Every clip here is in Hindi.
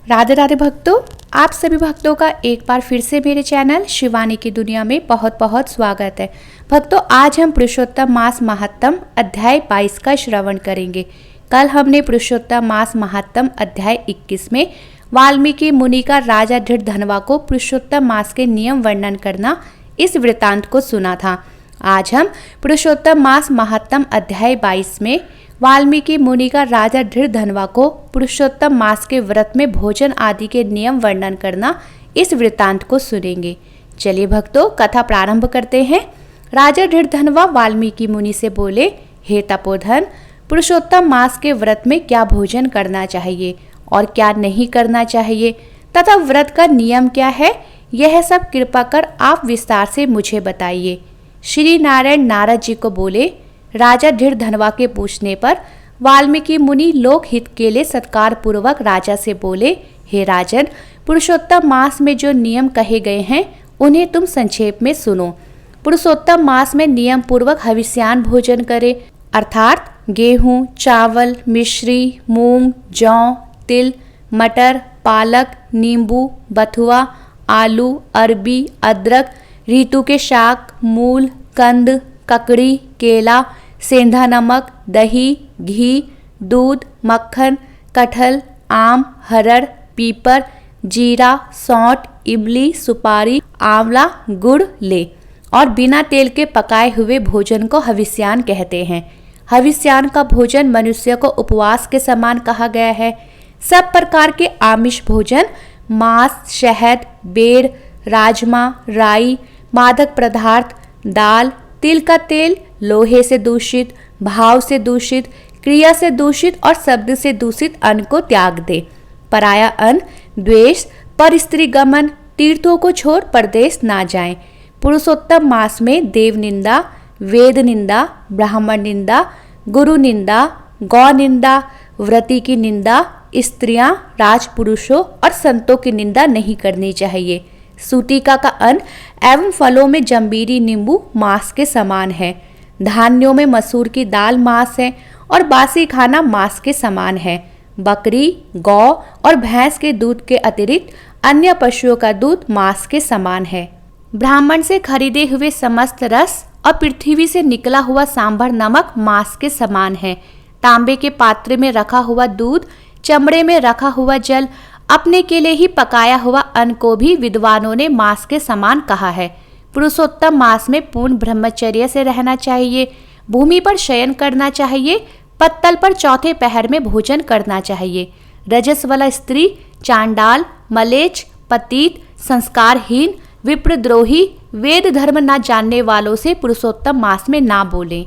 राधे राधे भक्तों, आप सभी भक्तों का एक बार फिर से मेरे चैनल शिवानी की दुनिया में बहुत बहुत स्वागत है। भक्तों, आज हम पुरुषोत्तम मास महात्म अध्याय 22 का श्रवण करेंगे। कल हमने पुरुषोत्तम मास महात्म अध्याय 21 में वाल्मीकि मुनि का राजा धृतधनवा को पुरुषोत्तम मास के नियम वर्णन करना इस वृत्तांत को सुना था। आज हम पुरुषोत्तम मास महात्म अध्याय 22 में वाल्मीकि मुनि का राजा धृतधनवा को पुरुषोत्तम मास के व्रत में भोजन आदि के नियम वर्णन करना इस वृत्तांत को सुनेंगे। चलिए भक्तों, कथा प्रारंभ करते हैं। राजा धृतधनवा वाल्मीकि मुनि से बोले, हे तपोधन, पुरुषोत्तम मास के व्रत में क्या भोजन करना चाहिए और क्या नहीं करना चाहिए तथा व्रत का नियम क्या है, यह सब कृपा कर आप विस्तार से मुझे बताइए। श्री नारायण नारद जी को बोले। राजा धृतधनवा के पूछने पर वाल्मीकि मुनि लोक हित के लिए सत्कार पूर्वक राजा से बोले, हे राजन, पुरुषोत्तम मास में जो नियम कहे गए हैं उन्हें तुम संक्षेप में सुनो। पुरुषोत्तम मास में नियम पूर्वक हविष्यान भोजन करे, अर्थात गेहूं, चावल, मिश्री, मूंग, जौ, तिल, मटर, पालक, नींबू, बथुआ, आलू, अरबी, अदरक, ऋतु के शाक, मूल, कंद, ककड़ी, केला, सेंधा नमक, दही, घी, दूध, मक्खन, कटहल, आम, हरड़, पीपर, जीरा, सौंठ, इमली, सुपारी, आंवला, गुड़ ले और बिना तेल के पकाए हुए भोजन को हविष्यान कहते हैं। हविष्यान का भोजन मनुष्य को उपवास के समान कहा गया है। सब प्रकार के आमिष भोजन, मांस, शहद, बेर, राजमा, राई, मादक पदार्थ, दाल, तिल का तेल, लोहे से दूषित, भाव से दूषित, क्रिया से दूषित और शब्द से दूषित अन्न को त्याग दे। पराया अन्न, द्वेष, पर स्त्री गमन, तीर्थों को छोड़ परदेश ना जाएं। पुरुषोत्तम मास में देव निंदा, वेद निंदा, ब्राह्मण निंदा, गुरु निंदा, गौ निंदा, व्रती की निंदा, स्त्रियां, राजपुरुषों और संतों की निंदा नहीं करनी चाहिए। सूतिका का अन्न एवं फलों में जंबीरी नींबू मांस के समान है। धान्यों में मसूर की दाल मांस है और बासी खाना मांस के समान है। बकरी, गौ और भैंस के दूध के अतिरिक्त अन्य पशुओं का दूध मांस के समान है। ब्राह्मण से खरीदे हुए समस्त रस और पृथ्वी से निकला हुआ सांभर नमक मांस के समान है। तांबे के पात्र में रखा हुआ दूध, चमड़े में रखा हुआ जल, अपने के लिए ही पकाया हुआ अन्न को भी विद्वानों ने मांस के समान कहा है। पुरुषोत्तम मास में पूर्ण ब्रह्मचर्य से रहना चाहिए। भूमि पर शयन करना चाहिए। पत्तल पर चौथे पहर में भोजन करना चाहिए। रजस वाला स्त्री, चांडाल, मलेच्छ, पतित, संस्कारहीन, विप्रद्रोही, वेद धर्म न जानने वालों से पुरुषोत्तम मास में ना बोलें।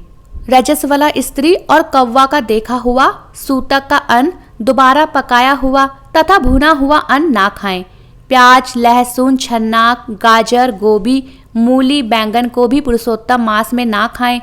रजस वाला स्त्री और कौवा का देखा हुआ, सूतक का अन्न, दोबारा पकाया हुआ तथा भुना हुआ अन्न ना खाएं। प्याज, लहसुन, छन्ना, गाजर, गोभी, मूली, बैंगन को भी पुरुषोत्तम मास में ना खाएं।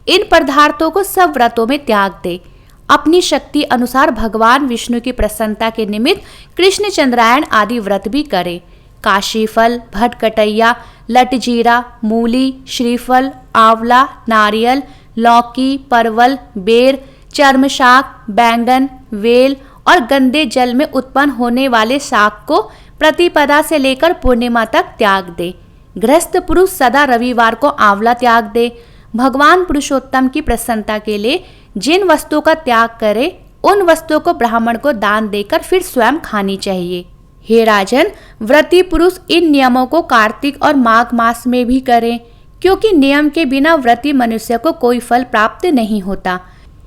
इन पदार्थों को सब व्रतों में त्याग दे। अपनी शक्ति अनुसार भगवान विष्णु की प्रसन्नता के निमित्त कृष्ण चंद्रायण आदि व्रत भी करें। काशी फल, भटकटैया, लटजीरा, मूली, श्रीफल, आंवला, नारियल, लौकी, परवल, बेर, चर्मशाक, बैंगन, वेल और गंदे जल में उत्पन्न होने वाले शाक को प्रतिपदा से लेकर पूर्णिमा तक त्याग दे। गृहस्थ पुरुष सदा रविवार को आंवला त्याग दे। भगवान पुरुषोत्तम की प्रसन्नता के लिए जिन वस्तुओं का त्याग करे उन वस्तुओं को ब्राह्मण को दान देकर फिर स्वयं खानी चाहिए। हे राजन, व्रती पुरुष इन नियमों को कार्तिक और माघ मास में भी करें, क्योंकि नियम के बिना व्रती मनुष्य को कोई फल प्राप्त नहीं होता।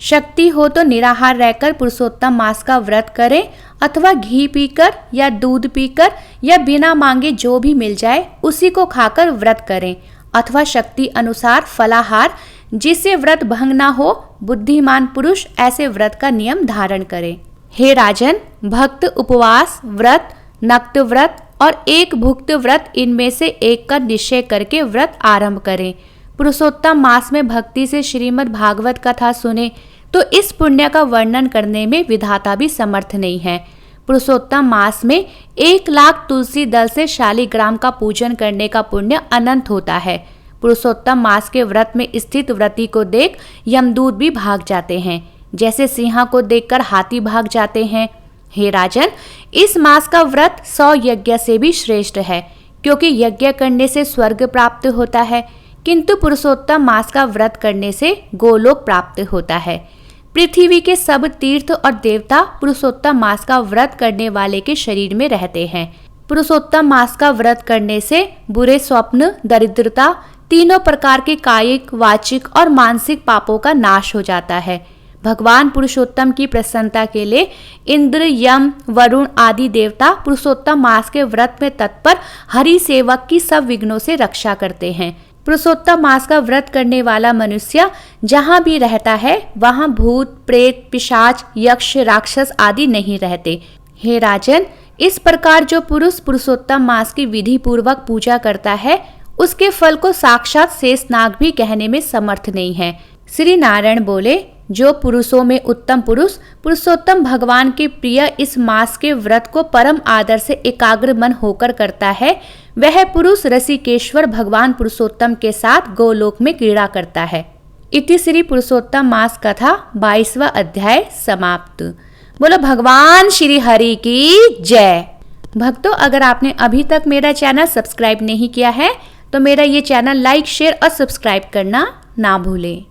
शक्ति हो तो निराहार रहकर पुरुषोत्तम मास का व्रत करें अथवा घी पीकर या दूध पीकर या बिना मांगे जो भी मिल जाए उसी को खाकर व्रत करें, अथवा शक्ति अनुसार फलाहार, जिससे व्रत भंग ना हो, बुद्धिमान पुरुष ऐसे व्रत का नियम धारण करें। हे राजन, भक्त उपवास व्रत, नक्त व्रत और एक भुक्त व्रत, इनमें से एक का निश्चय करके व्रत आरंभ करें। पुरुषोत्तम मास में भक्ति से श्रीमद् भागवत कथा सुने तो इस पुण्य का वर्णन करने में विधाता भी समर्थ नहीं है। पुरुषोत्तम मास में 1,00,000 तुलसी दल से शालिग्राम का पूजन करने का पुण्य अनंत होता है। पुरुषोत्तम मास के व्रत में स्थित व्रती को देख यमदूत भी भाग जाते हैं, जैसे सिंह को देखकर हाथी भाग जाते हैं। हे राजन, इस मास का व्रत 100 यज्ञ से भी श्रेष्ठ है, क्योंकि यज्ञ करने से स्वर्ग प्राप्त होता है, किंतु पुरुषोत्तम मास का व्रत करने से गोलोक प्राप्त होता है। पृथ्वी के सब तीर्थ और देवता पुरुषोत्तम मास का व्रत करने वाले के शरीर में रहते हैं। पुरुषोत्तम मास का व्रत करने से बुरे स्वप्न, दरिद्रता, तीनों प्रकार के कायिक, वाचिक और मानसिक पापों का नाश हो जाता है। भगवान पुरुषोत्तम की प्रसन्नता के लिए इंद्र, यम, वरुण आदि देवता पुरुषोत्तम मास के व्रत में तत्पर हरि सेवक की सब विघ्नों से रक्षा करते हैं। पुरुषोत्तम मास का व्रत करने वाला मनुष्य जहाँ भी रहता है वहाँ भूत, प्रेत, पिशाच, यक्ष, राक्षस आदि नहीं रहते। हे राजन, इस प्रकार जो पुरुष पुरुषोत्तम मास की विधि पूर्वक पूजा करता है उसके फल को साक्षात शेषनाग भी कहने में समर्थ नहीं है। श्री नारायण बोले, जो पुरुषों में उत्तम पुरुष पुरुषोत्तम भगवान के प्रिय इस मास के व्रत को परम आदर से एकाग्र मन होकर करता है, वह पुरुष रसिकेश्वर भगवान पुरुषोत्तम के साथ गोलोक में क्रीड़ा करता है। इति श्री पुरुषोत्तम मास कथा 22वां अध्याय समाप्त। बोलो भगवान श्री हरि की जय। भक्तों, अगर आपने अभी तक मेरा चैनल सब्सक्राइब नहीं किया है तो मेरा ये चैनल लाइक, शेयर और सब्सक्राइब करना ना भूलें।